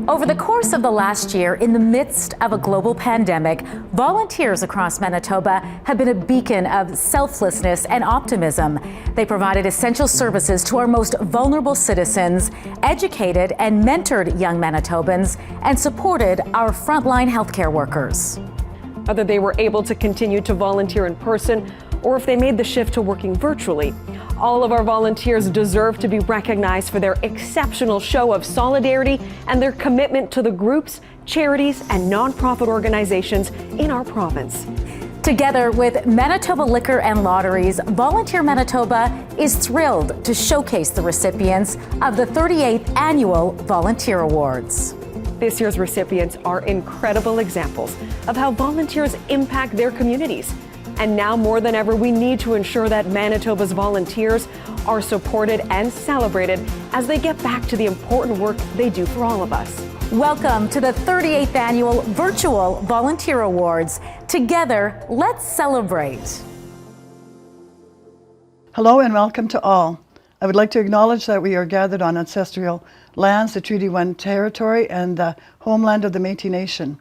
Over the course of the last year, in the midst of a global pandemic, volunteers across Manitoba have been a beacon of selflessness and optimism. They provided essential services to our most vulnerable citizens, educated and mentored young Manitobans, and supported our frontline healthcare workers. Whether they were able to continue to volunteer in person or if they made the shift to working virtually, all of our volunteers deserve to be recognized for their exceptional show of solidarity and their commitment to the groups, charities, and nonprofit organizations in our province. Together with Manitoba Liquor and Lotteries, Volunteer Manitoba is thrilled to showcase the recipients of the 38th Annual Volunteer Awards. This year's recipients are incredible examples of how volunteers impact their communities. And now more than ever, we need to ensure that Manitoba's volunteers are supported and celebrated as they get back to the important work they do for all of us. Welcome to the 38th Annual Virtual Volunteer Awards. Together, let's celebrate. Hello and welcome to all. I would like to acknowledge that we are gathered on ancestral lands, the Treaty 1 territory, and the homeland of the Métis Nation.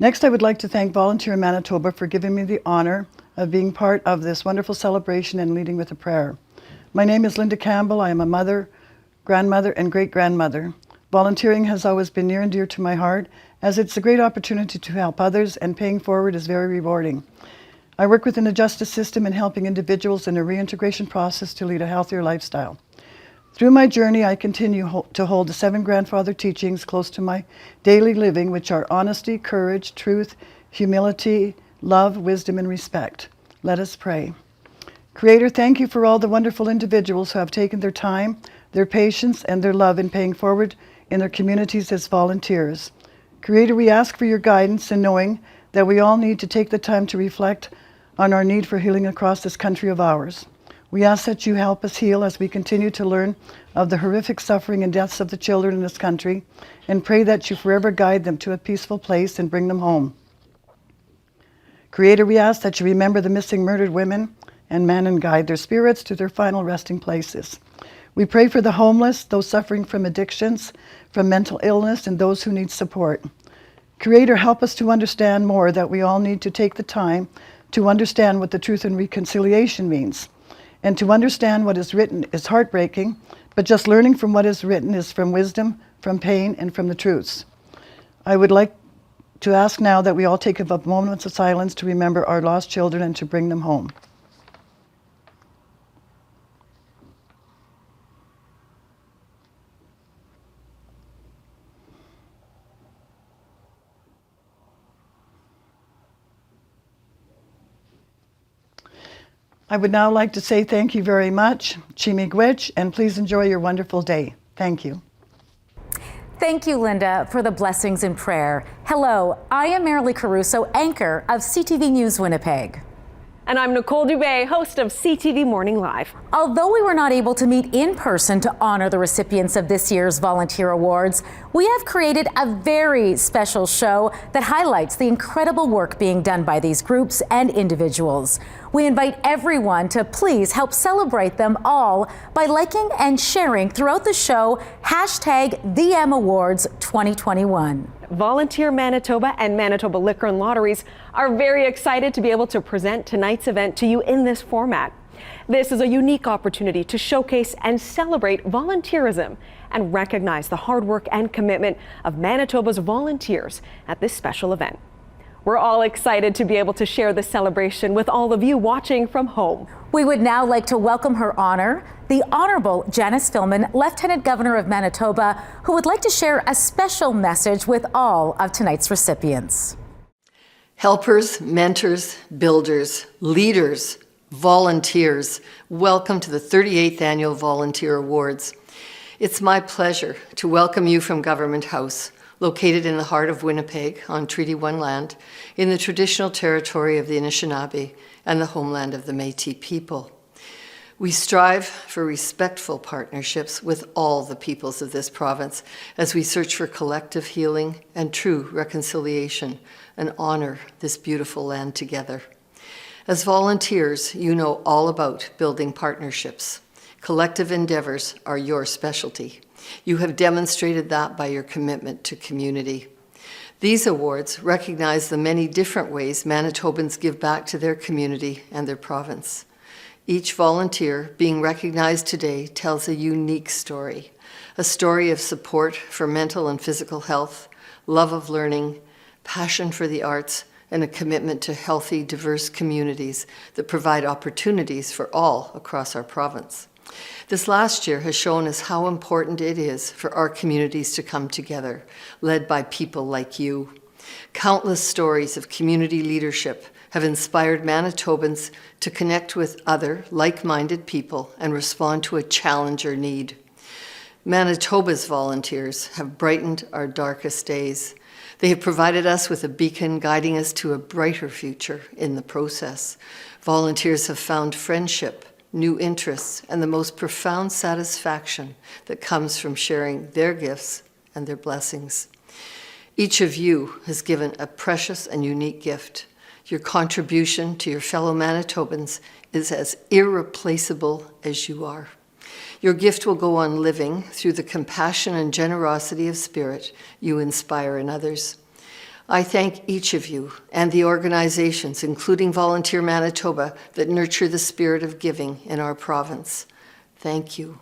Next, I would like to thank Volunteer Manitoba for giving me the honor of being part of this wonderful celebration and leading with a prayer. My name is Linda Campbell. I am a mother, grandmother, and great-grandmother. Volunteering has always been near and dear to my heart, as it's a great opportunity to help others, and paying forward is very rewarding. I work within the justice system in helping individuals in a reintegration process to lead a healthier lifestyle. Through my journey, I continue to hold the 7 grandfather teachings close to my daily living, which are honesty, courage, truth, humility, love, wisdom, and respect. Let us pray. Creator, thank you for all the wonderful individuals who have taken their time, their patience, and their love in paying forward in their communities as volunteers. Creator, we ask for your guidance in knowing that we all need to take the time to reflect on our need for healing across this country of ours. We ask that you help us heal as we continue to learn of the horrific suffering and deaths of the children in this country, and pray that you forever guide them to a peaceful place and bring them home. Creator, we ask that you remember the missing murdered women and men and guide their spirits to their final resting places. We pray for the homeless, those suffering from addictions, from mental illness, and those who need support. Creator, help us to understand more that we all need to take the time to understand what the truth and reconciliation means. And to understand what is written is heartbreaking, but just learning from what is written is from wisdom, from pain, and from the truths. I would like to ask now that we all take a moment of silence to remember our lost children and to bring them home. I would now like to say thank you very much, Chimigwich, and please enjoy your wonderful day. Thank you. Thank you, Linda, for the blessings in prayer. Hello, I am Marilee Caruso, anchor of CTV News Winnipeg. And I'm Nicole Dubé, host of CTV Morning Live. Although we were not able to meet in person to honor the recipients of this year's Volunteer Awards, we have created a very special show that highlights the incredible work being done by these groups and individuals. We invite everyone to please help celebrate them all by liking and sharing throughout the show #TheMAwards2021. Volunteer Manitoba and Manitoba Liquor and Lotteries are very excited to be able to present tonight's event to you in this format. This is a unique opportunity to showcase and celebrate volunteerism and recognize the hard work and commitment of Manitoba's volunteers at this special event. We're all excited to be able to share this celebration with all of you watching from home. We would now like to welcome Her Honor, the Honorable Janice Filmon, Lieutenant Governor of Manitoba, who would like to share a special message with all of tonight's recipients. Helpers, mentors, builders, leaders, volunteers, welcome to the 38th Annual Volunteer Awards. It's my pleasure to welcome you from Government House, located in the heart of Winnipeg on Treaty 1 land, in the traditional territory of the Anishinaabe and the homeland of the Métis people. We strive for respectful partnerships with all the peoples of this province as we search for collective healing and true reconciliation and honor this beautiful land together. As volunteers, you know all about building partnerships. Collective endeavors are your specialty. You have demonstrated that by your commitment to community. These awards recognize the many different ways Manitobans give back to their community and their province. Each volunteer being recognized today tells a unique story, a story of support for mental and physical health, love of learning, passion for the arts, and a commitment to healthy, diverse communities that provide opportunities for all across our province. This last year has shown us how important it is for our communities to come together, led by people like you. Countless stories of community leadership have inspired Manitobans to connect with other like-minded people and respond to a challenge or need. Manitoba's volunteers have brightened our darkest days. They have provided us with a beacon guiding us to a brighter future in the process. Volunteers have found friendship, new interests, and the most profound satisfaction that comes from sharing their gifts and their blessings. Each of you has given a precious and unique gift. Your contribution to your fellow Manitobans is as irreplaceable as you are. Your gift will go on living through the compassion and generosity of spirit you inspire in others. I thank each of you and the organizations, including Volunteer Manitoba, that nurture the spirit of giving in our province. Thank you.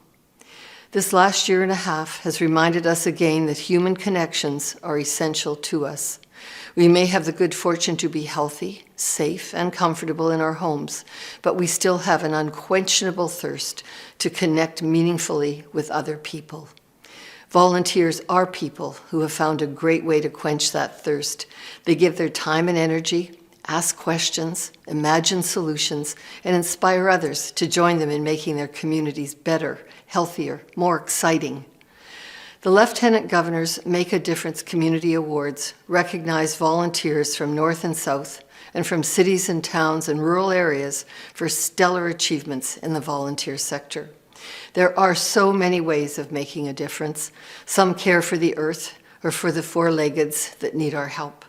This last year and a half has reminded us again that human connections are essential to us. We may have the good fortune to be healthy, safe, and comfortable in our homes, but we still have an unquenchable thirst to connect meaningfully with other people. Volunteers are people who have found a great way to quench that thirst. They give their time and energy, ask questions, imagine solutions, and inspire others to join them in making their communities better, healthier, more exciting. The Lieutenant Governor's Make a Difference Community Awards recognize volunteers from North and South and from cities and towns and rural areas for stellar achievements in the volunteer sector. There are so many ways of making a difference. Some care for the earth or for the four-leggeds that need our help.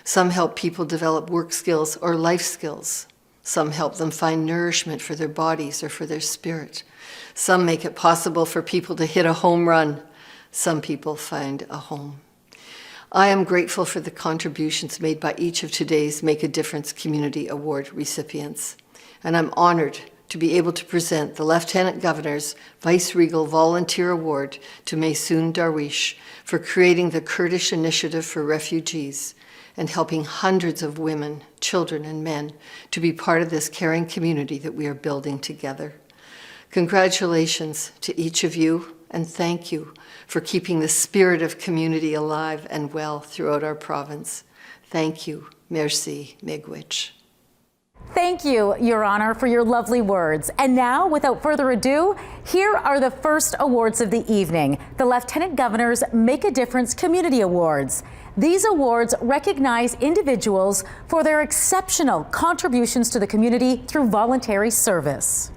Some help people develop work skills or life skills. Some help them find nourishment for their bodies or for their spirit. Some make it possible for people to hit a home run. Some people find a home. I am grateful for the contributions made by each of today's Make a Difference Community Award recipients, and I'm honored to be able to present the Lieutenant Governor's Vice Regal Volunteer Award to Maysoon Darwish for creating the Kurdish Initiative for Refugees and helping hundreds of women, children, and men to be part of this caring community that we are building together. Congratulations to each of you, and thank you for keeping the spirit of community alive and well throughout our province. Thank you. Merci, Miigwech. Thank you, Your Honor, for your lovely words. And now, without further ado, here are the first awards of the evening, the Lieutenant Governor's Make a Difference Community Awards. These awards recognize individuals for their exceptional contributions to the community through voluntary service.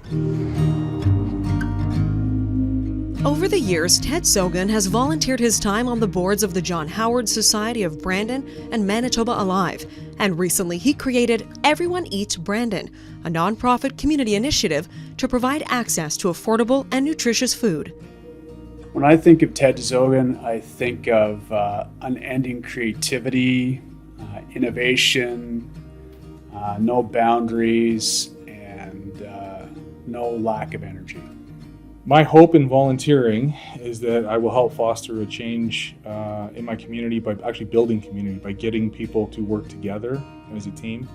Over the years, Ted Sogan has volunteered his time on the boards of the John Howard Society of Brandon and Manitoba Alive, and recently he created Everyone Eats Brandon, a nonprofit community initiative to provide access to affordable and nutritious food. When I think of Ted Sogan, I think of unending creativity, innovation, no boundaries, and no lack of energy. My hope in volunteering is that I will help foster a change in my community by actually building community, by getting people to work together as a team,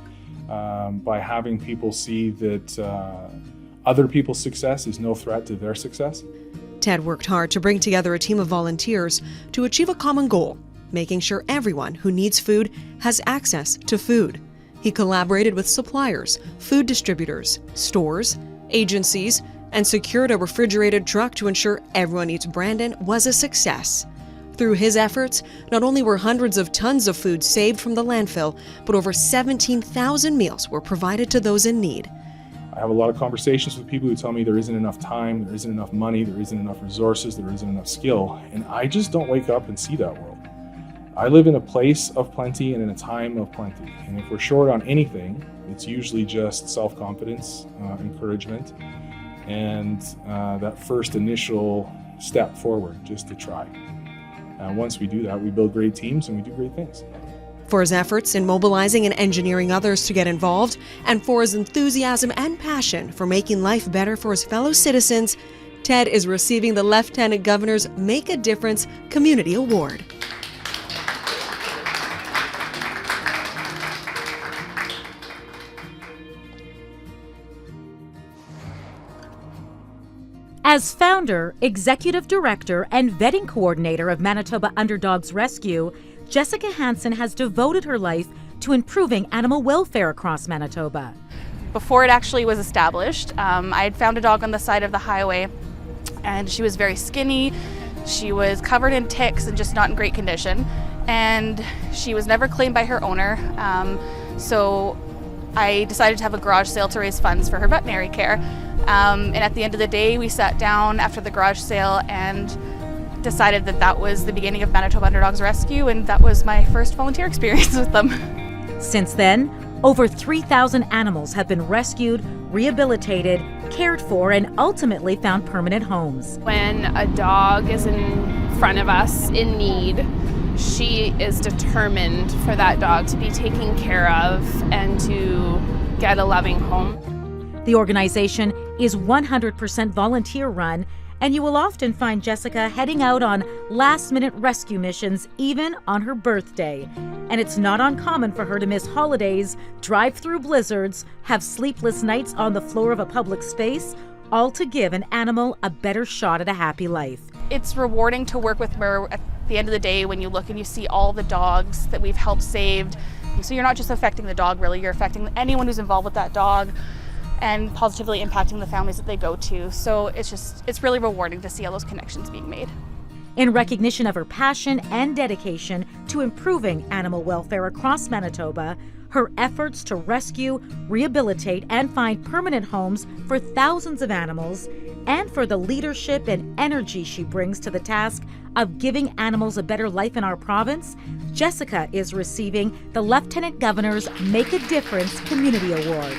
by having people see that other people's success is no threat to their success. Ted worked hard to bring together a team of volunteers to achieve a common goal, making sure everyone who needs food has access to food. He collaborated with suppliers, food distributors, stores, agencies, and secured a refrigerated truck to ensure Everyone Eats Brandon was a success. Through his efforts, not only were hundreds of tons of food saved from the landfill, but over 17,000 meals were provided to those in need. I have a lot of conversations with people who tell me there isn't enough time, there isn't enough money, there isn't enough resources, there isn't enough skill, and I just don't wake up and see that world. I live in a place of plenty and in a time of plenty, and if we're short on anything, it's usually just self-confidence, encouragement, and that first initial step forward just to try. Once we do that, we build great teams and we do great things. For his efforts in mobilizing and engineering others to get involved, and for his enthusiasm and passion for making life better for his fellow citizens, Ted is receiving the Lieutenant Governor's Make a Difference Community Award. As founder, executive director, and vetting coordinator of Manitoba Underdogs Rescue, Jessica Hansen has devoted her life to improving animal welfare across Manitoba. Before it actually was established, I had found a dog on the side of the highway, and she was very skinny. She was covered in ticks and just not in great condition, and she was never claimed by her owner. So I decided to have a garage sale to raise funds for her veterinary care. And at the end of the day, we sat down after the garage sale and decided that that was the beginning of Manitoba Underdogs Rescue, and that was my first volunteer experience with them. Since then, over 3,000 animals have been rescued, rehabilitated, cared for, and ultimately found permanent homes. When a dog is in front of us in need, she is determined for that dog to be taken care of and to get a loving home. The organization is 100% volunteer run, and you will often find Jessica heading out on last-minute rescue missions even on her birthday. And it's not uncommon for her to miss holidays, drive through blizzards, have sleepless nights on the floor of a public space, all to give an animal a better shot at a happy life. It's rewarding to work with her at the end of the day when you look and you see all the dogs that we've helped saved. So you're not just affecting the dog, really, you're affecting anyone who's involved with that dog and positively impacting the families that they go to. So it's really rewarding to see all those connections being made. In recognition of her passion and dedication to improving animal welfare across Manitoba, her efforts to rescue, rehabilitate, and find permanent homes for thousands of animals, and for the leadership and energy she brings to the task of giving animals a better life in our province, Jessica is receiving the Lieutenant Governor's Make a Difference Community Award.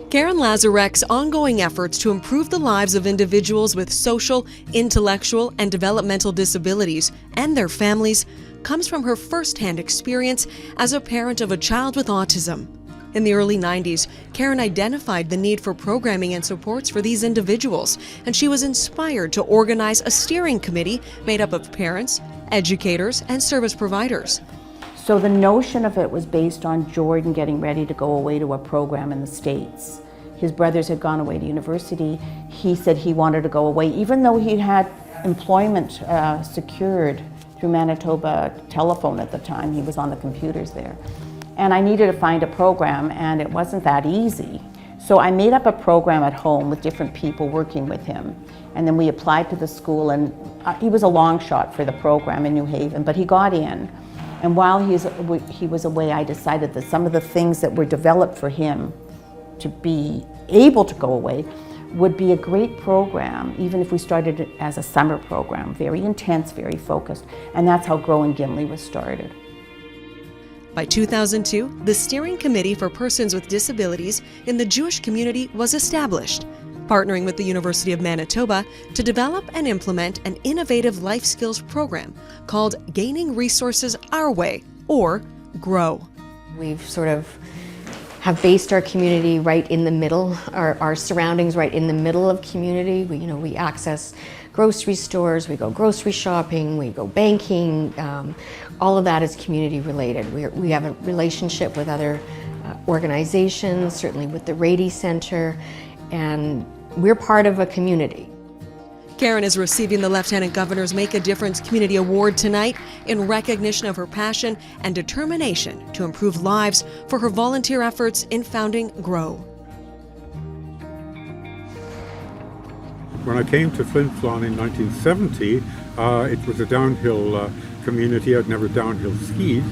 Karen Lazarek's ongoing efforts to improve the lives of individuals with social, intellectual, and developmental disabilities and their families comes from her first-hand experience as a parent of a child with autism. In the early 90s, Karen identified the need for programming and supports for these individuals, and she was inspired to organize a steering committee made up of parents, educators, and service providers. So the notion of it was based on Jordan getting ready to go away to a program in the States. His brothers had gone away to university. He said he wanted to go away, even though he had employment secured through Manitoba Telephone at the time. He was on the computers there. And I needed to find a program, and it wasn't that easy. So I made up a program at home with different people working with him. And then we applied to the school, and he was a long shot for the program in New Haven, but he got in. And while he was away, I decided that some of the things that were developed for him to be able to go away would be a great program, even if we started it as a summer program, very intense, very focused. And that's how Grow and Gimli was started. By 2002, the Steering Committee for Persons with Disabilities in the Jewish community was established, partnering with the University of Manitoba to develop and implement an innovative life skills program called Gaining Resources Our Way, or GROW. We've sort of have based our community right in the middle, our surroundings right in the middle of community. We access grocery stores, we go grocery shopping, we go banking. All of that is community related. We have a relationship with other organizations, certainly with the Rady Center, and we're part of a community. Karen is receiving the Lieutenant Governor's Make a Difference Community Award tonight in recognition of her passion and determination to improve lives for her volunteer efforts in founding GROW. When I came to Flin Flon in 1970, it was a downhill community. I'd never downhill skied.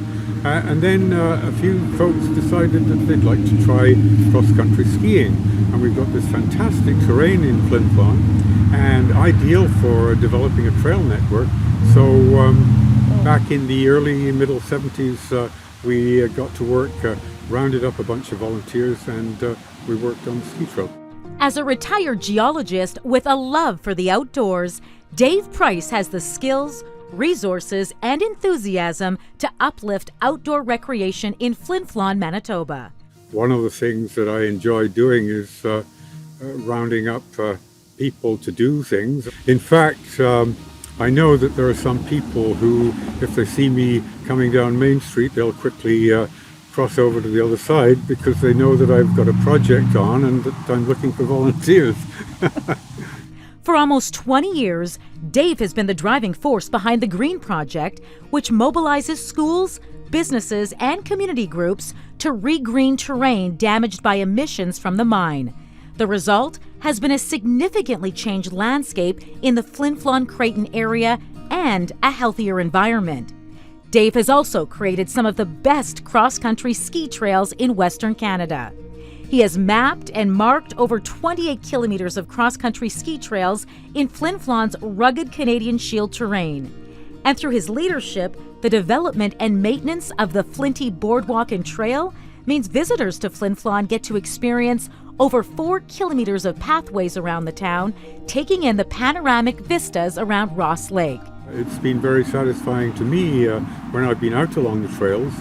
And then a few folks decided that they'd like to try cross-country skiing. And we've got this fantastic terrain in Flin Flon, and ideal for developing a trail network. So back in the early, middle 70s, we got to work rounded up a bunch of volunteers and we worked on the ski trail. As a retired geologist with a love for the outdoors, Dave Price has the skills, resources, and enthusiasm to uplift outdoor recreation in Flin Flon, Manitoba. One of the things that I enjoy doing is rounding up people to do things. In fact, I know that there are some people who, if they see me coming down Main Street, they'll quickly cross over to the other side because they know that I've got a project on and that I'm looking for volunteers. For almost 20 years, Dave has been the driving force behind the Green Project, which mobilizes schools, businesses, and community groups to regreen terrain damaged by emissions from the mine. The result has been a significantly changed landscape in the Flin Flon Creighton area and a healthier environment. Dave has also created some of the best cross-country ski trails in Western Canada. He has mapped and marked over 28 kilometers of cross-country ski trails in Flin Flon's rugged Canadian Shield terrain. And through his leadership, the development and maintenance of the Flinty Boardwalk and Trail means visitors to Flin Flon get to experience over 4 kilometers of pathways around the town, taking in the panoramic vistas around Ross Lake. It's been very satisfying to me when I've been out along the trails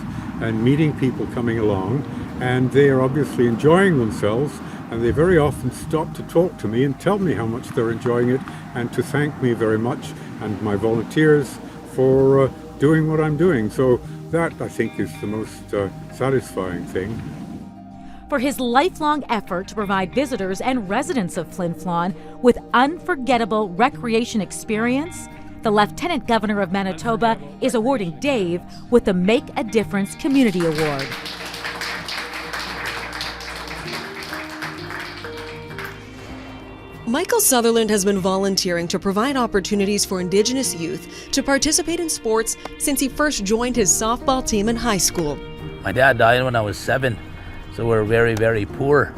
and meeting people coming along, and they are obviously enjoying themselves, and they very often stop to talk to me and tell me how much they're enjoying it and to thank me very much and my volunteers for doing what I'm doing. So that, I think, is the most satisfying thing. For his lifelong effort to provide visitors and residents of Flin Flon with unforgettable recreation experience, the Lieutenant Governor of Manitoba is awarding Dave with the Make a Difference Community Award. Michael Sutherland has been volunteering to provide opportunities for Indigenous youth to participate in sports since he first joined his softball team in high school. My dad died when I was 7, so we're very, very poor.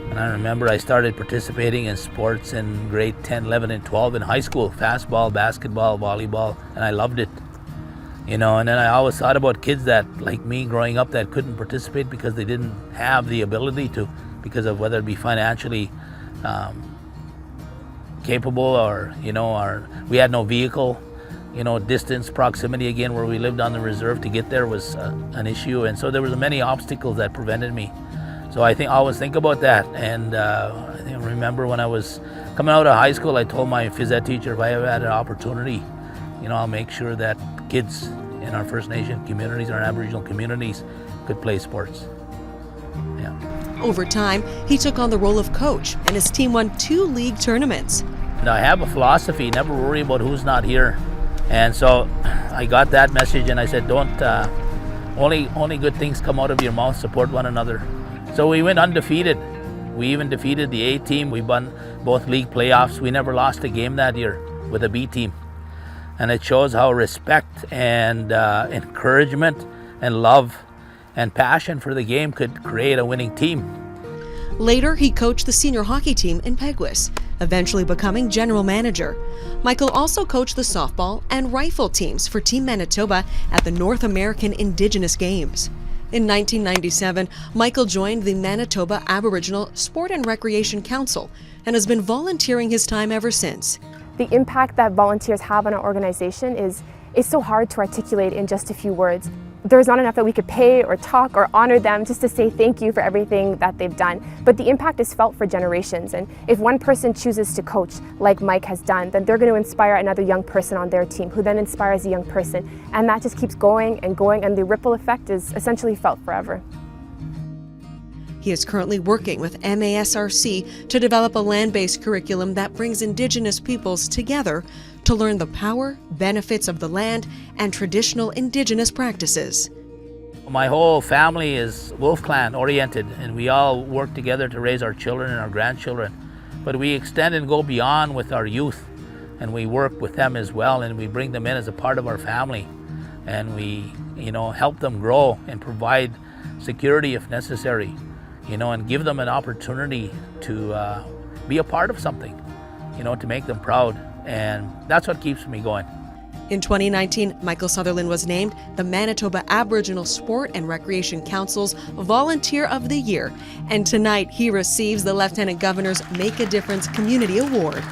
And I remember I started participating in sports in grade 10, 11, and 12 in high school, fastball, basketball, volleyball, and I loved it. You know, and then I always thought about kids that, like me growing up, that couldn't participate because they didn't have the ability to, because of whether it be financially capable or, you know, or we had no vehicle, you know, distance, proximity again, where we lived on the reserve to get there was an issue. And so there was many obstacles that prevented me. So I always think about that. And I remember when I was coming out of high school, I told my phys ed teacher, if I ever had an opportunity, you know, I'll make sure that kids in our First Nation communities, our Aboriginal communities, could play sports. Yeah. Over time, he took on the role of coach, and his team won 2 league tournaments. Now, I have a philosophy, never worry about who's not here. And so I got that message and I said, don't, only good things come out of your mouth, support one another. So we went undefeated. We even defeated the A team. We won both league playoffs. We never lost a game that year with a B team. And it shows how respect and encouragement and love and passion for the game could create a winning team. Later, he coached the senior hockey team in Peguis, eventually becoming general manager. Michael also coached the softball and rifle teams for Team Manitoba at the North American Indigenous Games. In 1997, Michael joined the Manitoba Aboriginal Sport and Recreation Council and has been volunteering his time ever since. The impact that volunteers have on our organization is so hard to articulate in just a few words. There's not enough that we could pay or talk or honor them just to say thank you for everything that they've done. But the impact is felt for generations. And if one person chooses to coach like Mike has done, then they're going to inspire another young person on their team who then inspires a young person. And that just keeps going, and the ripple effect is essentially felt forever. He is currently working with MASRC to develop a land-based curriculum that brings Indigenous peoples together to learn the power, benefits of the land, and traditional Indigenous practices. My whole family is Wolf Clan oriented, and we all work together to raise our children and our grandchildren. But we extend and go beyond with our youth, and we work with them as well, and we bring them in as a part of our family, and we, you know, help them grow and provide security if necessary, you know, and give them an opportunity to be a part of something, you know, to make them proud. And that's what keeps me going. In 2019, Michael Sutherland was named the Manitoba Aboriginal Sport and Recreation Council's Volunteer of the Year, and tonight he receives the Lieutenant Governor's Make a Difference Community Award.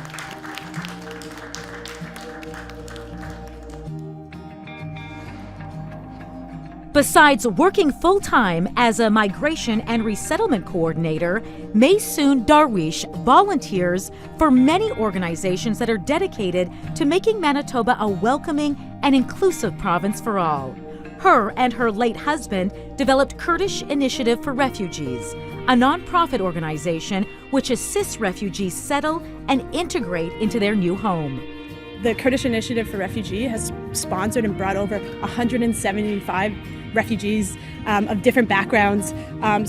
Besides working full-time as a migration and resettlement coordinator, Maysoon Darwish volunteers for many organizations that are dedicated to making Manitoba a welcoming and inclusive province for all. Her and her late husband developed Kurdish Initiative for Refugees, a nonprofit organization which assists refugees settle and integrate into their new home. The Kurdish Initiative for Refugees has sponsored and brought over 175 refugees of different backgrounds.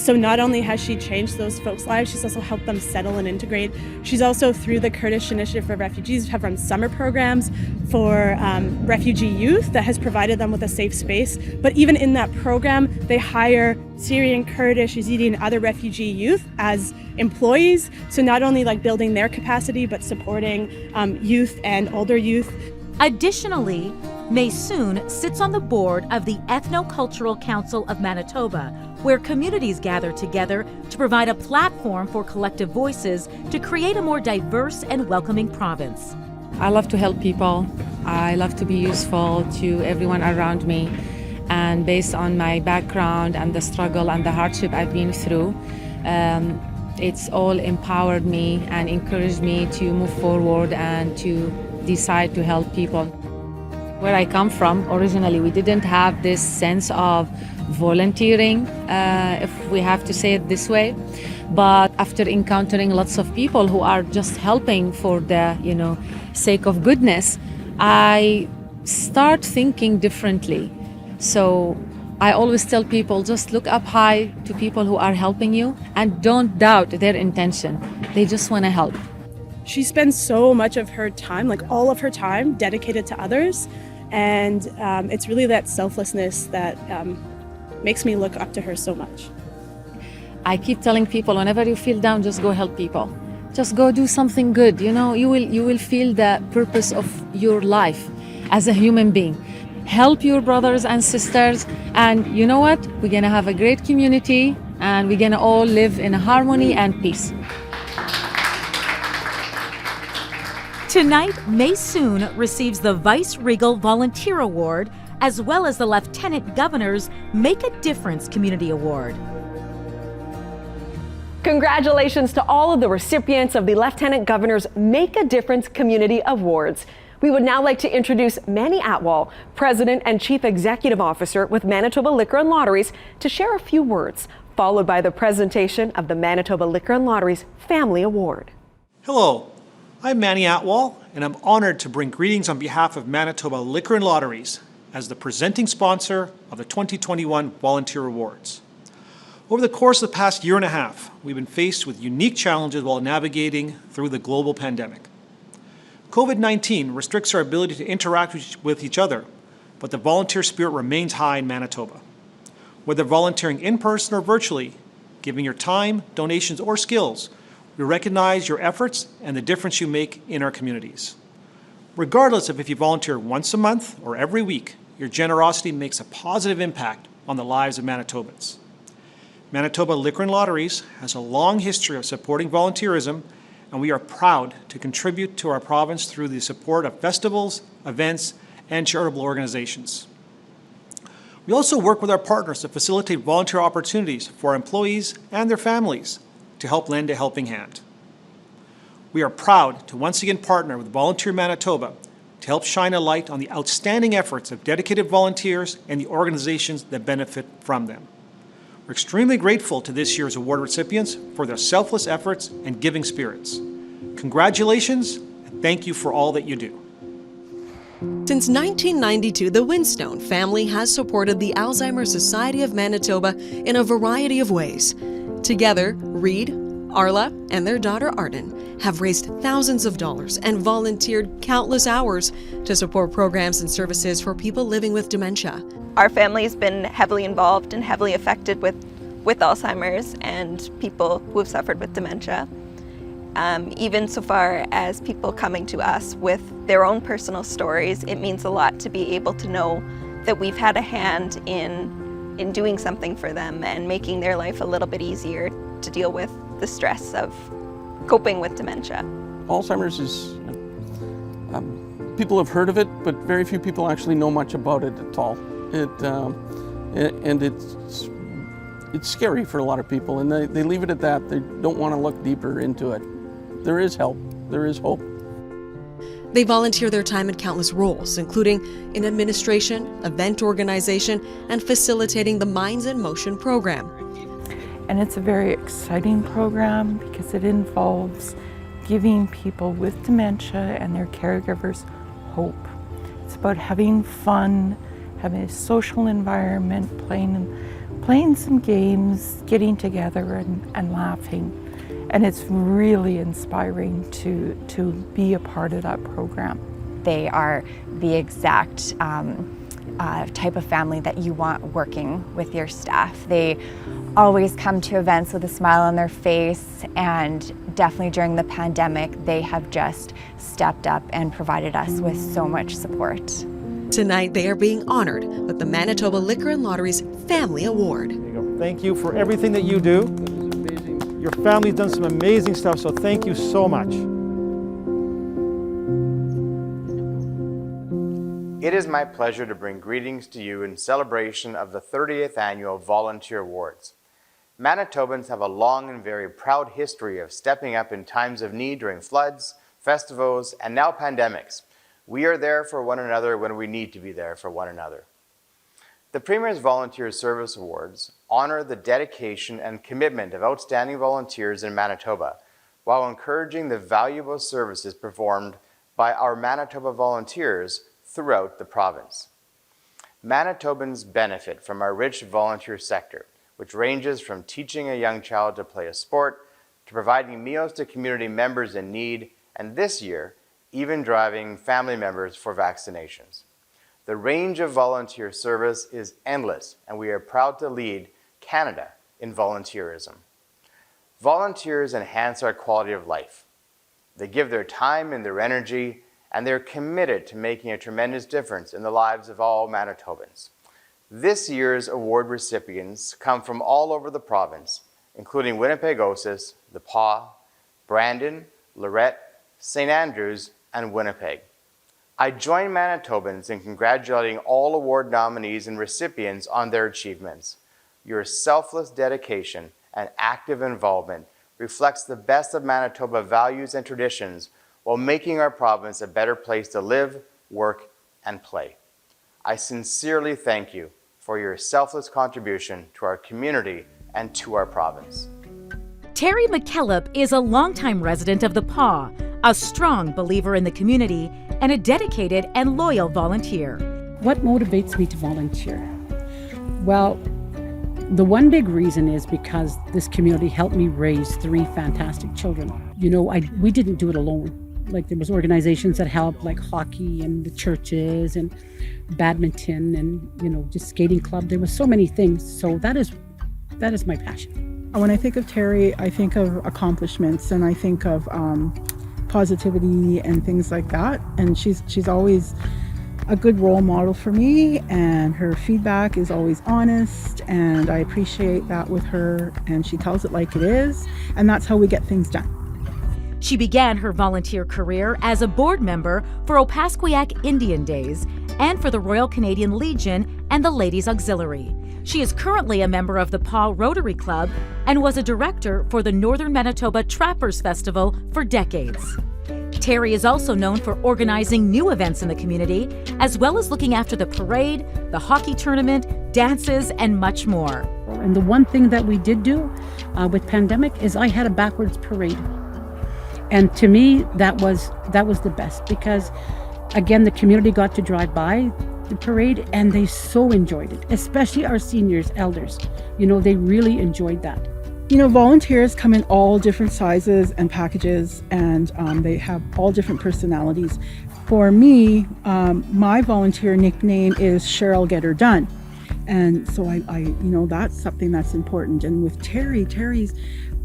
So not only has she changed those folks' lives, she's also helped them settle and integrate. She's also, through the Kurdish Initiative for Refugees, have run summer programs for refugee youth that has provided them with a safe space. But even in that program, they hire Syrian, Kurdish, Yazidi, and other refugee youth as employees. So not only like building their capacity, but supporting youth and older youth. Additionally, Maysoon sits on the board of the Ethno-Cultural Council of Manitoba, where communities gather together to provide a platform for collective voices to create a more diverse and welcoming province. I love to help people. I love to be useful to everyone around me. And based on my background and the struggle and the hardship I've been through, it's all empowered me and encouraged me to move forward and to decide to help people. Where I come from, originally we didn't have this sense of volunteering, if we have to say it this way. But after encountering lots of people who are just helping for the, sake of goodness, I start thinking differently. So I always tell people, just look up high to people who are helping you and don't doubt their intention. They just want to help. She spends so much of her time, like all of her time, dedicated to others. And it's really that selflessness that makes me look up to her so much. I keep telling people, whenever you feel down, just go help people. Just go do something good. You will feel the purpose of your life as a human being. Help your brothers and sisters. And you know what? We're going to have a great community and we're going to all live in harmony and peace. Tonight, Maysoon receives the Vice Regal Volunteer Award, as well as the Lieutenant Governor's Make a Difference Community Award. Congratulations to all of the recipients of the Lieutenant Governor's Make a Difference Community Awards. We would now like to introduce Manny Atwal, President and Chief Executive Officer with Manitoba Liquor and Lotteries, to share a few words, followed by the presentation of the Manitoba Liquor and Lotteries Family Award. Hello. I'm Manny Atwal, and I'm honored to bring greetings on behalf of Manitoba Liquor and Lotteries as the presenting sponsor of the 2021 Volunteer Awards. Over the course of the past year and a half, we've been faced with unique challenges while navigating through the global pandemic. COVID-19 restricts our ability to interact with each other, but the volunteer spirit remains high in Manitoba. Whether volunteering in person or virtually, giving your time, donations, or skills, we recognize your efforts and the difference you make in our communities. Regardless of if you volunteer once a month or every week, your generosity makes a positive impact on the lives of Manitobans. Manitoba Liquor and Lotteries has a long history of supporting volunteerism, and we are proud to contribute to our province through the support of festivals, events, and charitable organizations. We also work with our partners to facilitate volunteer opportunities for our employees and their families to help lend a helping hand. We are proud to once again partner with Volunteer Manitoba to help shine a light on the outstanding efforts of dedicated volunteers and the organizations that benefit from them. We're extremely grateful to this year's award recipients for their selfless efforts and giving spirits. Congratulations, and thank you for all that you do. Since 1992, the Winstone family has supported the Alzheimer's Society of Manitoba in a variety of ways. Together, Reed, Arla, and their daughter Arden have raised thousands of dollars and volunteered countless hours to support programs and services for people living with dementia. Our family's been heavily involved and heavily affected with Alzheimer's and people who have suffered with dementia. even so far as people coming to us with their own personal stories. It means a lot to be able to know that we've had a hand in doing something for them and making their life a little bit easier to deal with the stress of coping with dementia. Alzheimer's is, people have heard of it, but very few people actually know much about it at all. And it's scary for a lot of people, and they leave it at that. They don't want to look deeper into it. There is help, there is hope. They volunteer their time in countless roles, including in administration, event organization, and facilitating the Minds in Motion program. And it's a very exciting program because it involves giving people with dementia and their caregivers hope. It's about having fun, having a social environment, playing some games, getting together and laughing. And it's really inspiring to be a part of that program. They are the exact type of family that you want working with your staff. They always come to events with a smile on their face, and definitely during the pandemic, they have just stepped up and provided us with so much support. Tonight, they are being honored with the Manitoba Liquor and Lotteries Family Award. There you go. Thank you for everything that you do. Your family's done some amazing stuff, so thank you so much. It is my pleasure to bring greetings to you in celebration of the 30th Annual Volunteer Awards. Manitobans have a long and very proud history of stepping up in times of need during floods, festivals, and now pandemics. We are there for one another when we need to be there for one another. The Premier's Volunteer Service Awards honor the dedication and commitment of outstanding volunteers in Manitoba, while encouraging the valuable services performed by our Manitoba volunteers throughout the province. Manitobans benefit from our rich volunteer sector, which ranges from teaching a young child to play a sport, to providing meals to community members in need, and this year, even driving family members for vaccinations. The range of volunteer service is endless, and we are proud to lead Canada in volunteerism. Volunteers enhance our quality of life. They give their time and their energy, and they're committed to making a tremendous difference in the lives of all Manitobans. This year's award recipients come from all over the province, including Winnipeg-Osis, the Pas, Brandon, Lauret, St. Andrews, and Winnipeg. I join Manitobans in congratulating all award nominees and recipients on their achievements. Your selfless dedication and active involvement reflects the best of Manitoba values and traditions while making our province a better place to live, work, and play. I sincerely thank you for your selfless contribution to our community and to our province. Terry Mckellup is a longtime resident of the Pas, a strong believer in the community, and a dedicated and loyal volunteer. What motivates me to volunteer? Well, the one big reason is because this community helped me raise 3 fantastic children. You know, we didn't do it alone. Like, there was organizations that helped, like hockey and the churches and badminton and, you know, just skating club. There was so many things. So that is my passion. When I think of Terry, I think of accomplishments, and I think of positivity and things like that. And she's always a good role model for me, and her feedback is always honest, and I appreciate that with her, and she tells it like it is, and that's how we get things done. She began her volunteer career as a board member for Opaskwayak Indian Days and for the Royal Canadian Legion and the Ladies Auxiliary. She is currently a member of the Pas Rotary Club and was a director for the Northern Manitoba Trappers Festival for decades. Terry is also known for organizing new events in the community, as well as looking after the parade, the hockey tournament, dances, and much more. And the one thing that we did do with pandemic is I had a backwards parade. And to me, that was the best, because again, the community got to drive by the parade and they so enjoyed it, especially our seniors, elders. You know, they really enjoyed that. You know, volunteers come in all different sizes and packages, and they have all different personalities. For me, my volunteer nickname is Cheryl Get Her Done. And so I you know, that's something that's important. And with Terry's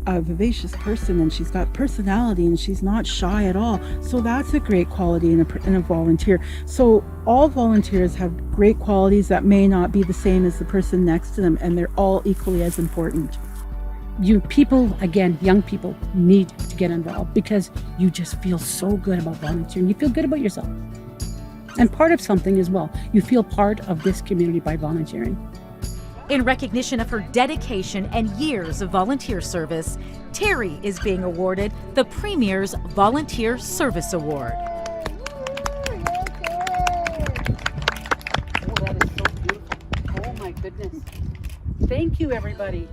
a vivacious person, and she's got personality, and she's not shy at all. So that's a great quality in a volunteer. So all volunteers have great qualities that may not be the same as the person next to them, and they're all equally as important. You people, again, young people, need to get involved because you just feel so good about volunteering. You feel good about yourself. And part of something as well. You feel part of this community by volunteering. In recognition of her dedication and years of volunteer service, Terry is being awarded the Premier's Volunteer Service Award. Oh, that is so beautiful. Oh my goodness. Thank you, everybody.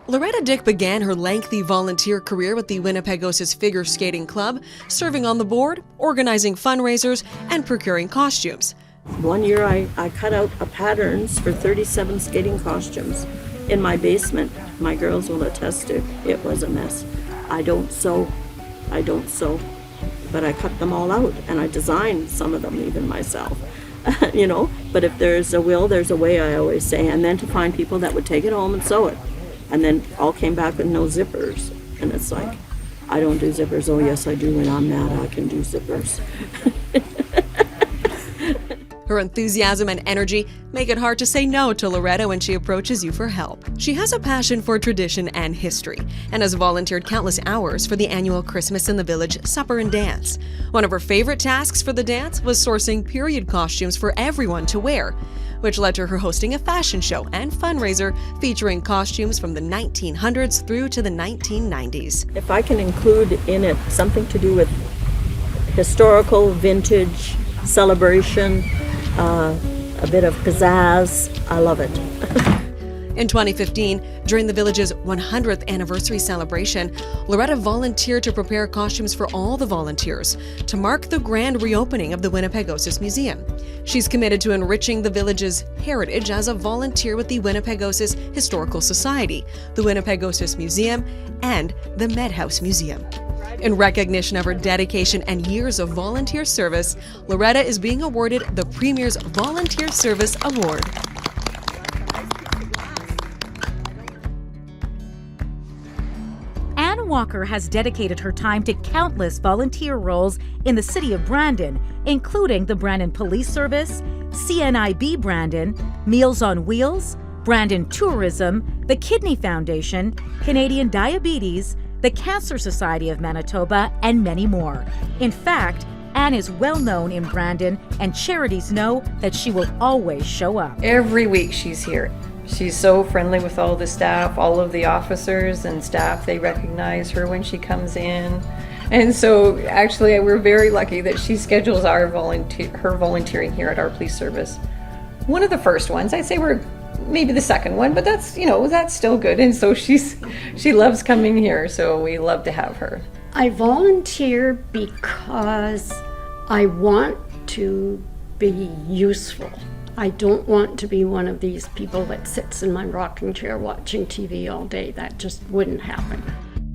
Loretta Dick began her lengthy volunteer career with the Winnipegosis Figure Skating Club, serving on the board, organizing fundraisers, and procuring costumes. One year I cut out patterns for 37 skating costumes in my basement. My girls will attest to it was a mess. I don't sew, but I cut them all out and I designed some of them even myself. You know, but if there's a will, there's a way, I always say, and then to find people that would take it home and sew it. And then all came back with no zippers. And it's like, I don't do zippers. Oh, yes, I do. When I'm mad, I can do zippers. Her enthusiasm and energy make it hard to say no to Loretta when she approaches you for help. She has a passion for tradition and history and has volunteered countless hours for the annual Christmas in the Village supper and dance. One of her favorite tasks for the dance was sourcing period costumes for everyone to wear, which led to her hosting a fashion show and fundraiser featuring costumes from the 1900s through to the 1990s. If I can include in it something to do with historical, vintage, celebration, a bit of pizzazz, I love it. In 2015, during the village's 100th anniversary celebration, Loretta volunteered to prepare costumes for all the volunteers to mark the grand reopening of the Winnipegosis Museum. She's committed to enriching the village's heritage as a volunteer with the Winnipegosis Historical Society, the Winnipegosis Museum, and the Medhouse Museum. In recognition of her dedication and years of volunteer service, Loretta is being awarded the Premier's Volunteer Service Award. Ann Walker has dedicated her time to countless volunteer roles in the city of Brandon, including the Brandon Police Service, CNIB Brandon, Meals on Wheels, Brandon Tourism, the Kidney Foundation, Canadian Diabetes, the Cancer Society of Manitoba, and many more. In fact, Ann is well known in Brandon, and charities know that she will always show up. Every week she's here. She's so friendly with all the staff, all of the officers and staff. They recognize her when she comes in. And so actually we're very lucky that she schedules her volunteering here at our police service. One of the first ones, I'd say we're maybe the second one, but that's, that's still good. And so she loves coming here, so we love to have her. I volunteer because I want to be useful. I don't want to be one of these people that sits in my rocking chair watching TV all day. That just wouldn't happen.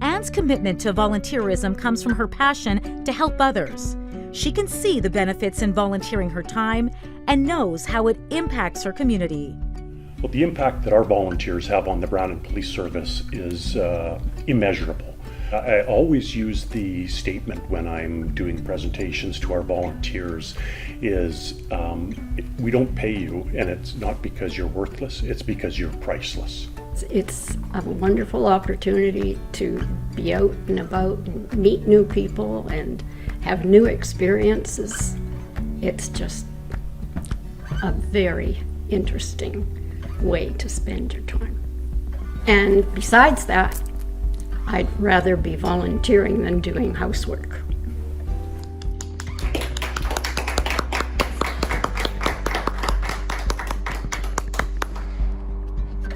Ann's commitment to volunteerism comes from her passion to help others. She can see the benefits in volunteering her time and knows how it impacts her community. Well, the impact that our volunteers have on the Brandon Police Service is immeasurable. I always use the statement when I'm doing presentations to our volunteers is we don't pay you, and it's not because you're worthless, it's because you're priceless. It's a wonderful opportunity to be out and about and meet new people and have new experiences. It's just a very interesting way to spend your time. And besides that, I'd rather be volunteering than doing housework.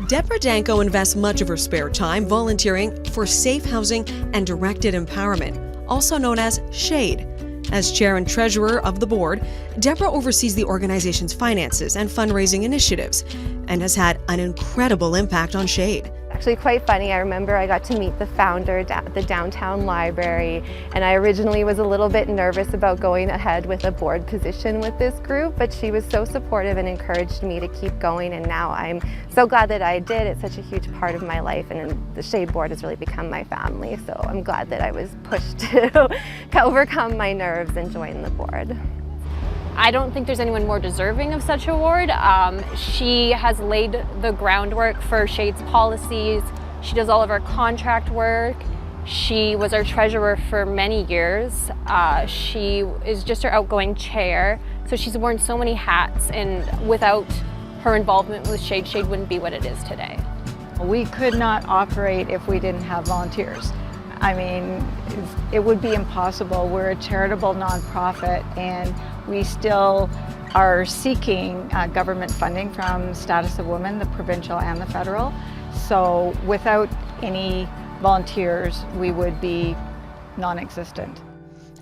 Deborah Danko invests much of her spare time volunteering for safe housing and directed empowerment, also known as SHADE. As chair and treasurer of the board, Deborah oversees the organization's finances and fundraising initiatives and has had an incredible impact on SHADE. Actually quite funny. I remember I got to meet the founder at the downtown library, and I originally was a little bit nervous about going ahead with a board position with this group, but she was so supportive and encouraged me to keep going, and now I'm so glad that I did. It's such a huge part of my life, and the Shade Board has really become my family, so I'm glad that I was pushed to overcome my nerves and join the board. I don't think there's anyone more deserving of such an award. She has laid the groundwork for Shade's policies. She does all of our contract work. She was our treasurer for many years. She is just our outgoing chair. So she's worn so many hats, and without her involvement with Shade, Shade wouldn't be what it is today. We could not operate if we didn't have volunteers. I mean, it would be impossible. We're a charitable nonprofit, and we still are seeking government funding from Status of Women, the provincial and the federal. So without any volunteers, we would be non-existent.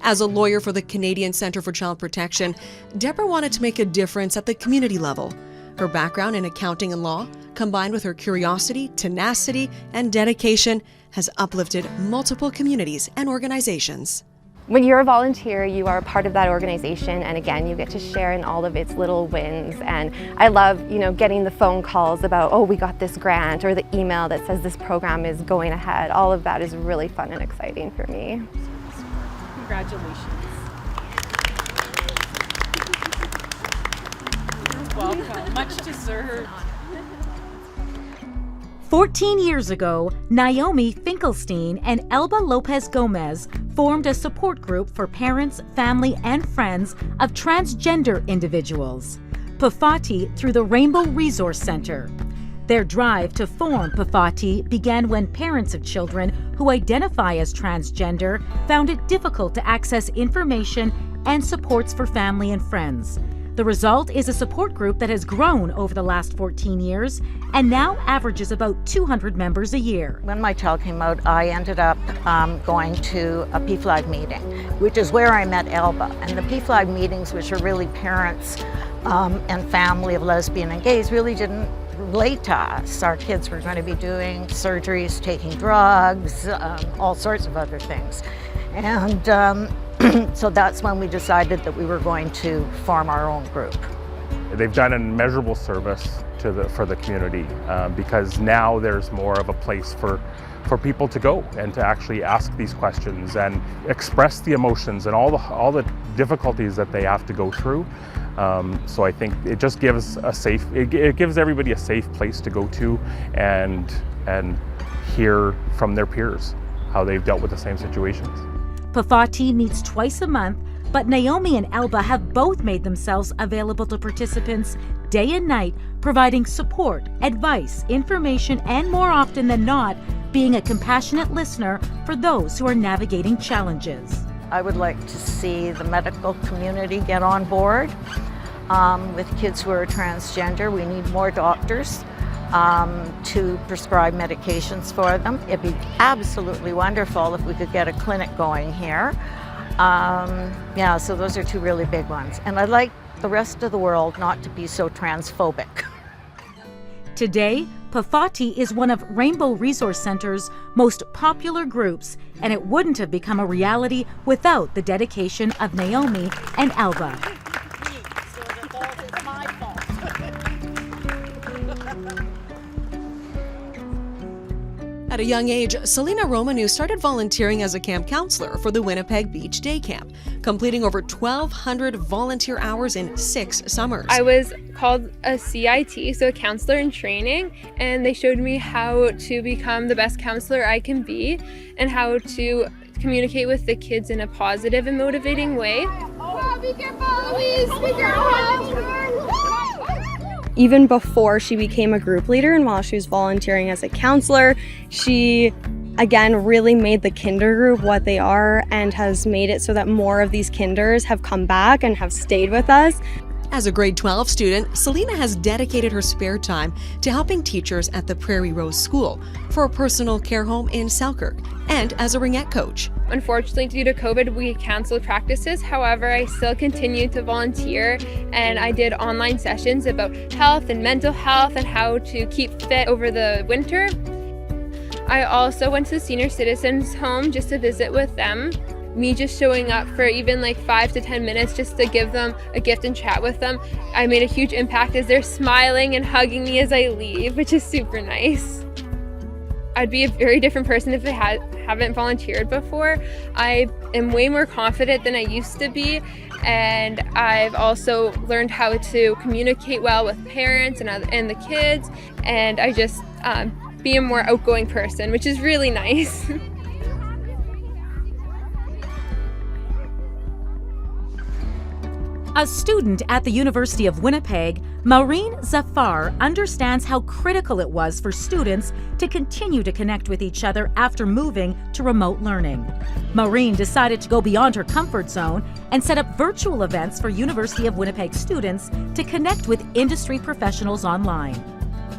As a lawyer for the Canadian Centre for Child Protection, Deborah wanted to make a difference at the community level. Her background in accounting and law, combined with her curiosity, tenacity, and dedication, has uplifted multiple communities and organizations. When you're a volunteer, you are a part of that organization, and again, you get to share in all of its little wins. And I love, getting the phone calls about, oh, we got this grant, or the email that says this program is going ahead. All of that is really fun and exciting for me. Congratulations. You're welcome. Much deserved. 14 years ago, Naomi Finkelstein and Elba Lopez Gomez formed a support group for parents, family, and friends of transgender individuals, Pafati, through the Rainbow Resource Center. Their drive to form Pafati began when parents of children who identify as transgender found it difficult to access information and supports for family and friends. The result is a support group that has grown over the last 14 years and now averages about 200 members a year. When my child came out, I ended up going to a PFLAG meeting, which is where I met Elba. And the PFLAG meetings, which are really parents and family of lesbian and gays, really didn't relate to us. Our kids were going to be doing surgeries, taking drugs, all sorts of other things. And so that's when we decided that we were going to form our own group. They've done an immeasurable service for the community because now there's more of a place for people to go and to actually ask these questions and express the emotions and all the difficulties that they have to go through. So I think it just gives it gives everybody a safe place to go to and hear from their peers how they've dealt with the same situations. Pafati meets twice a month, but Naomi and Elba have both made themselves available to participants day and night, providing support, advice, information, and more often than not, being a compassionate listener for those who are navigating challenges. I would like to see the medical community get on board with kids who are transgender. We need more doctors to prescribe medications for them. It'd be absolutely wonderful if we could get a clinic going here. So those are two really big ones. And I'd like the rest of the world not to be so transphobic. Today, Pafati is one of Rainbow Resource Center's most popular groups, and it wouldn't have become a reality without the dedication of Naomi and Elba. At a young age, Selena Romanu started volunteering as a camp counselor for the Winnipeg Beach Day Camp, completing over 1,200 volunteer hours in 6 summers. I was called a CIT, so a counselor in training, and they showed me how to become the best counselor I can be and how to communicate with the kids in a positive and motivating way. Even before she became a group leader and while she was volunteering as a counselor, she again really made the kinder group what they are and has made it so that more of these kinders have come back and have stayed with us. As a grade 12 student, Selena has dedicated her spare time to helping teachers at the Prairie Rose School, for a personal care home in Selkirk, and as a ringette coach. Unfortunately, due to COVID, we canceled practices. However, I still continued to volunteer, and I did online sessions about health and mental health and how to keep fit over the winter. I also went to the senior citizens home just to visit with them. Me just showing up for even like 5 to 10 minutes just to give them a gift and chat with them, I made a huge impact as they're smiling and hugging me as I leave, which is super nice. I'd be a very different person if I haven't volunteered before. I am way more confident than I used to be, and I've also learned how to communicate well with parents and the kids, and I just be a more outgoing person, which is really nice. A student at the University of Winnipeg, Maureen Zafar understands how critical it was for students to continue to connect with each other after moving to remote learning. Maureen decided to go beyond her comfort zone and set up virtual events for University of Winnipeg students to connect with industry professionals online.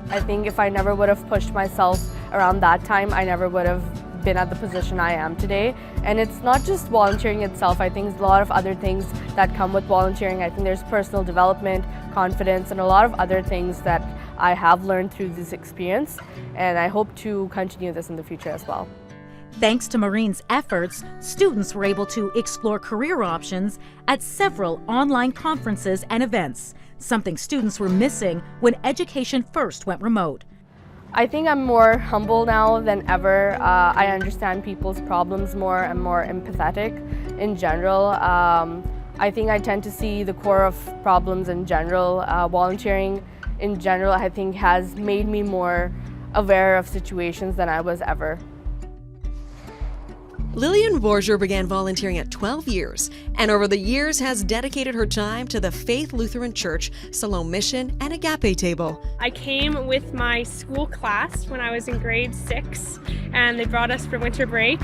I think if I never would have pushed myself around that time, I never would have been at the position I am today. And it's not just volunteering itself. I think there's a lot of other things that come with volunteering. I think there's personal development, confidence, and a lot of other things that I have learned through this experience. And I hope to continue this in the future as well. Thanks to Maureen's efforts, students were able to explore career options at several online conferences and events, something students were missing when Education First went remote. I think I'm more humble now than ever. I understand people's problems more and more empathetic in general. I think I tend to see the core of problems in general. Volunteering in general, I think, has made me more aware of situations than I was ever. Lillian Borg began volunteering at 12 years, and over the years has dedicated her time to the Faith Lutheran Church, Salome Mission, and Agape Table. I came with my school class when I was in grade 6, and they brought us for winter break,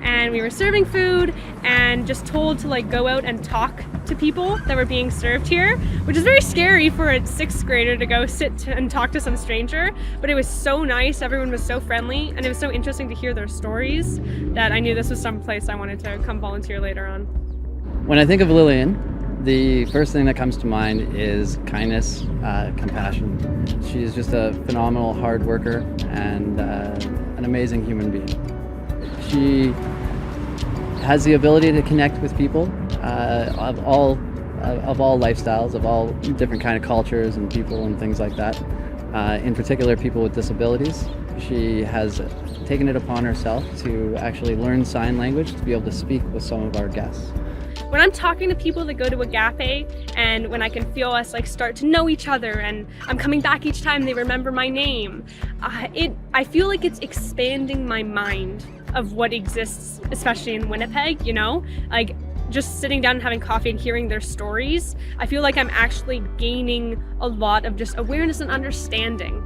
and we were serving food and just told to go out and talk to people that were being served here, which is very scary for a 6th grader to go sit and talk to some stranger, but it was so nice. Everyone was so friendly, and it was so interesting to hear their stories that I knew this was some place I wanted to come volunteer later on. When I think of Lillian, the first thing that comes to mind is kindness, compassion. She's just a phenomenal hard worker and an amazing human being. She has the ability to connect with people of all lifestyles, of all different kind of cultures and people and things like that. In particular, people with disabilities. She has taken it upon herself to actually learn sign language to be able to speak with some of our guests. When I'm talking to people that go to Agape, and when I can feel us start to know each other, and I'm coming back each time they remember my name, I feel like it's expanding my mind of what exists, especially in Winnipeg, just sitting down and having coffee and hearing their stories. I feel like I'm actually gaining a lot of just awareness and understanding.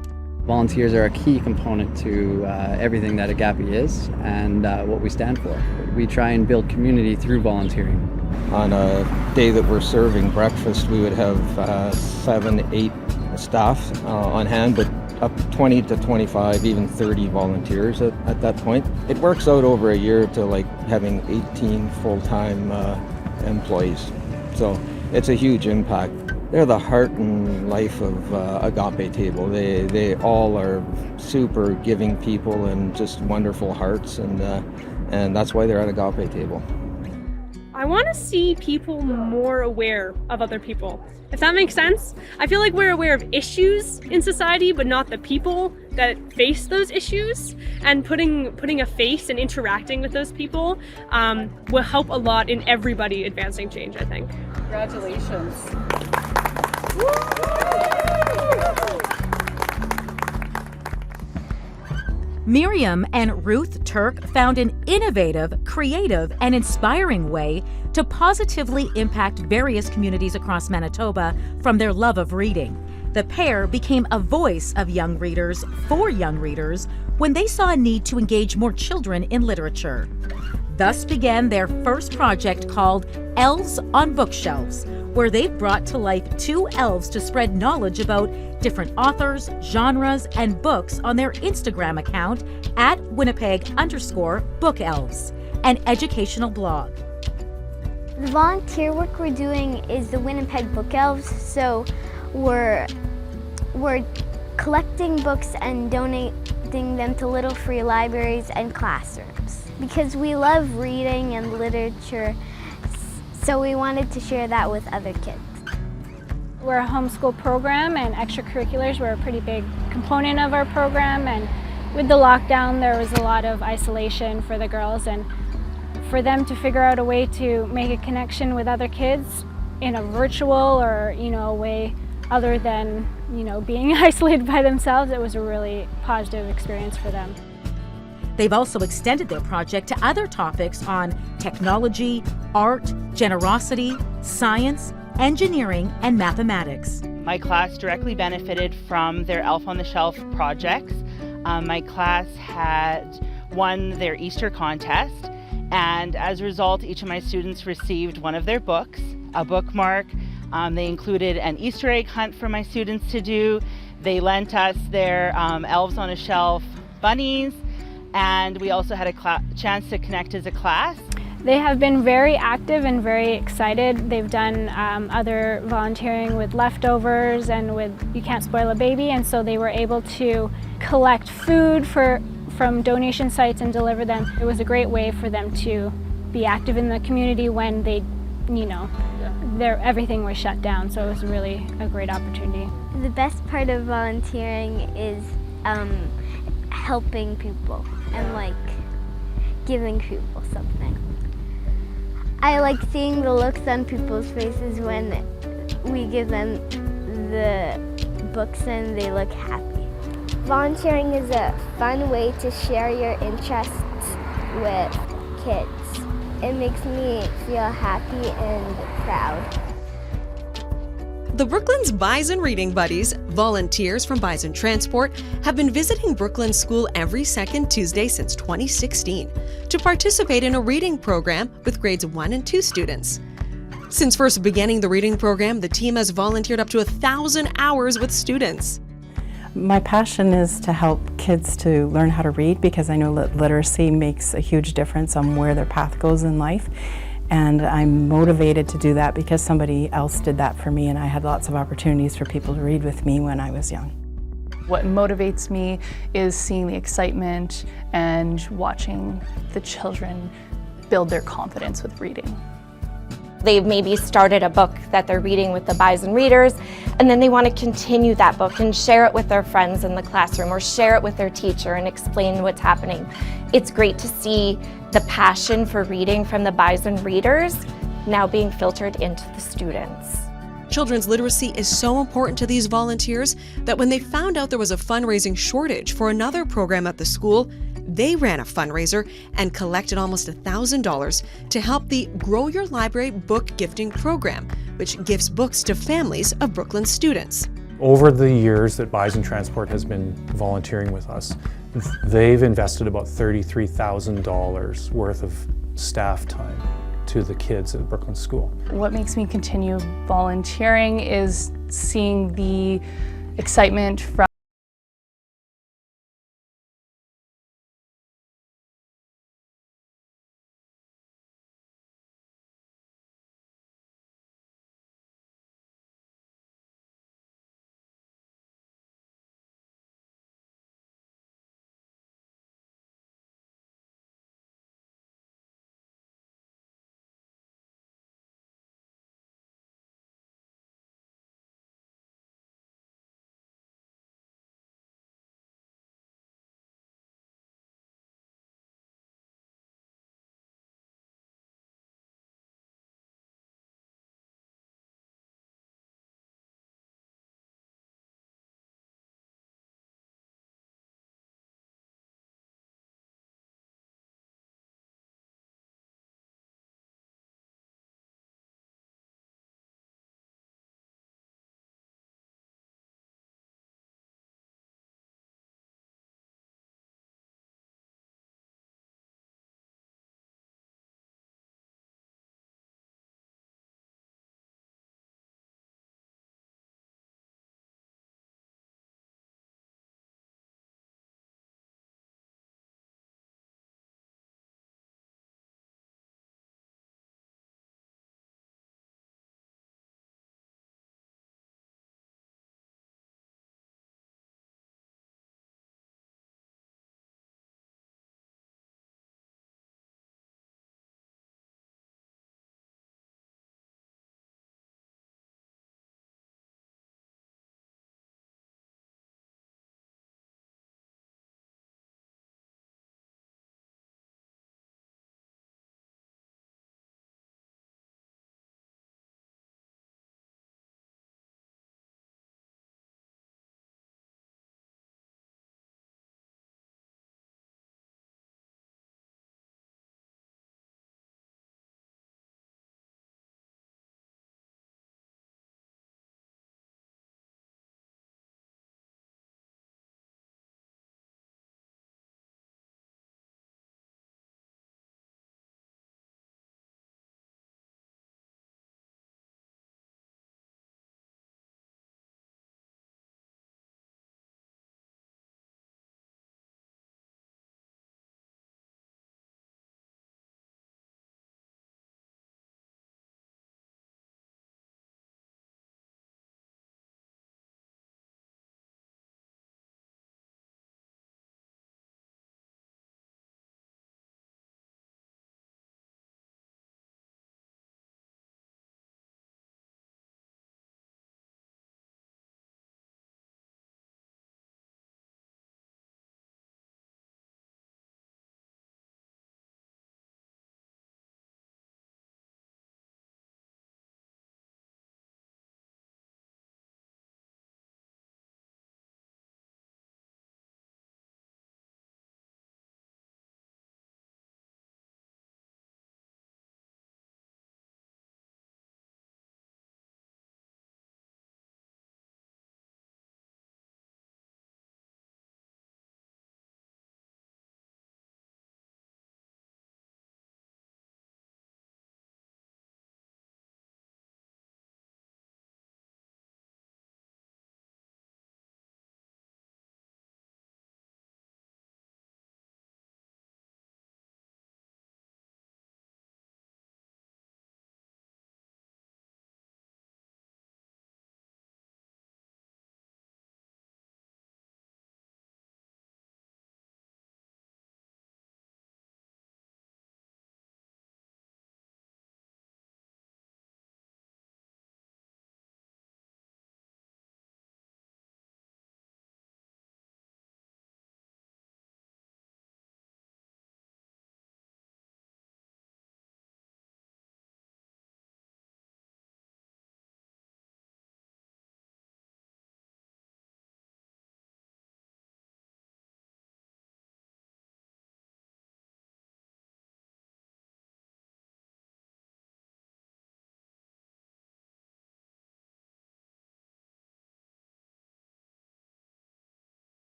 Volunteers are a key component to everything that Agape is and what we stand for. We try and build community through volunteering. On a day that we're serving breakfast, we would have 7, 8 staff on hand, but up to 20 to 25, even 30 volunteers at that point. It works out over a year to having 18 full-time employees. So it's a huge impact. They're the heart and life of Agape Table. They all are super giving people and just wonderful hearts, and that's why they're at Agape Table. I want to see people more aware of other people, if that makes sense. I feel like we're aware of issues in society, but not the people that face those issues. And putting a face and interacting with those people will help a lot in everybody advancing change, I think. Congratulations. Miriam and Ruth Turk found an innovative, creative, and inspiring way to positively impact various communities across Manitoba from their love of reading. The pair became a voice of young readers for young readers when they saw a need to engage more children in literature. Thus began their first project called Elves on Bookshelves, where they've brought to life 2 elves to spread knowledge about different authors, genres, and books on their Instagram account at Winnipeg_bookelves, an educational blog. The volunteer work we're doing is the Winnipeg Book Elves, so we're collecting books and connecting them to little free libraries and classrooms. Because we love reading and literature, so we wanted to share that with other kids. We're a homeschool program, and extracurriculars were a pretty big component of our program, and with the lockdown there was a lot of isolation for the girls, and for them to figure out a way to make a connection with other kids in a virtual or a way other than being isolated by themselves, it was a really positive experience for them. They've also extended their project to other topics on technology, art, generosity, science, engineering, and mathematics. My class directly benefited from their Elf on the Shelf projects. My class had won their Easter contest, and as a result, each of my students received one of their books, a bookmark. They included an Easter egg hunt for my students to do. They lent us their Elves on a Shelf bunnies, and we also had a chance to connect as a class. They have been very active and very excited. They've done other volunteering with leftovers and with You Can't Spoil a Baby, and so they were able to collect food from donation sites and deliver them. It was a great way for them to be active in the community when they, everything was shut down, so it was really a great opportunity. The best part of volunteering is helping people and giving people something. I like seeing the looks on people's faces when we give them the books and they look happy. Volunteering is a fun way to share your interests with kids. It makes me feel happy and proud. The Brooklyn's Bison Reading Buddies, volunteers from Bison Transport, have been visiting Brooklyn School every second Tuesday since 2016 to participate in a reading program with grades 1 and 2 students. Since first beginning the reading program, the team has volunteered up to 1,000 hours with students. My passion is to help kids to learn how to read, because I know that literacy makes a huge difference on where their path goes in life. And I'm motivated to do that because somebody else did that for me, and I had lots of opportunities for people to read with me when I was young. What motivates me is seeing the excitement and watching the children build their confidence with reading. They've maybe started a book that they're reading with the Bison readers, and then they want to continue that book and share it with their friends in the classroom or share it with their teacher and explain what's happening. It's great to see the passion for reading from the Bison readers now being filtered into the students. Children's literacy is so important to these volunteers that when they found out there was a fundraising shortage for another program at the school, they ran a fundraiser and collected almost $1,000 to help the Grow Your Library book gifting program, which gives books to families of Brooklyn students. Over the years that Bison Transport has been volunteering with us, they've invested about $33,000 worth of staff time to the kids at Brooklyn School. What makes me continue volunteering is seeing the excitement from